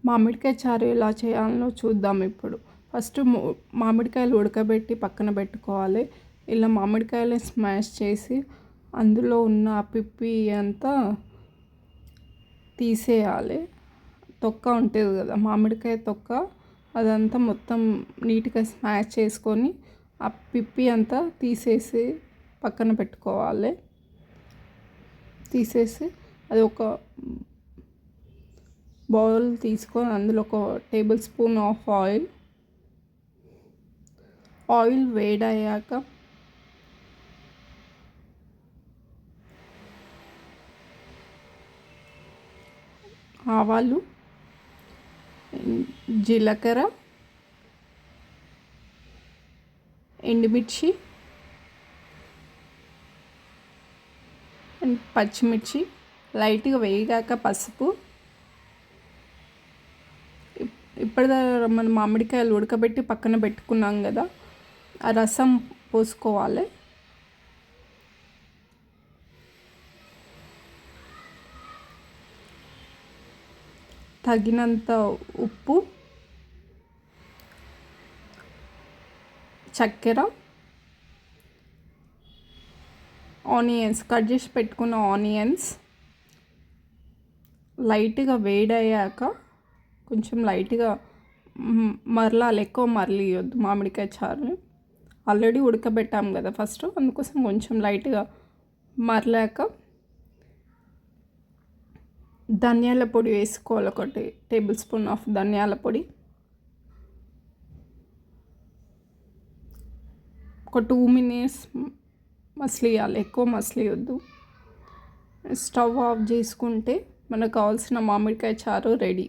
మామిడికాయ చారు ఎలా చేయాలో చూద్దాం ఇప్పుడు. ఫస్ట్ మామిడికాయలు ఉడకబెట్టి పక్కన పెట్టుకోవాలి. ఇలా మామిడికాయలు స్మాష్ చేసి అందులో ఉన్న పిప్పి అంతా తీసేయాలి. తొక్క ఉంటుంది కదా, మామిడికాయ తొక్క, అదంతా మొత్తం నీట్గా స్మాష్ చేసుకొని ఆ పిప్పి అంతా తీసేసి పక్కన పెట్టుకోవాలి. తీసేసి అది ఒక బౌల్ తీసుకొని అందులో ఒక టేబుల్ స్పూన్ ఆఫ్ ఆయిల్ వేడయ్యాక ఆవాలు, జీలకర్ర, ఎండుమిర్చి అండ్ పచ్చిమిర్చి లైట్గా వేగాక పసుపు. ఇప్పటిదాకా మనం మామిడికాయలు ఉడకబెట్టి పక్కన పెట్టుకున్నాం కదా, ఆ రసం పోసుకోవాలి. తగినంత ఉప్పు, చక్కెర, ఆనియన్స్, కట్ చేసి పెట్టుకున్న ఆనియన్స్ లైట్గా వేడయ్యాక కొంచెం లైట్గా మరలాలి, ఎక్కువ మరలియొద్దు మామిడికాయ చారుని. ఆల్రెడీ ఉడకబెట్టాం కదా ఫస్ట్, అందుకోసం కొంచెం లైట్గా మరలాక ధనియాల పొడి వేసుకోవాలి. ఒకటి టేబుల్ స్పూన్ ఆఫ్ ధనియాల పొడి, ఒక 2 minutes మసలియాలి, ఎక్కువ మసలియొద్దు. స్టవ్ ఆఫ్ చేసుకుంటే మనకు కావాల్సిన మామిడికాయ చారు రెడీ.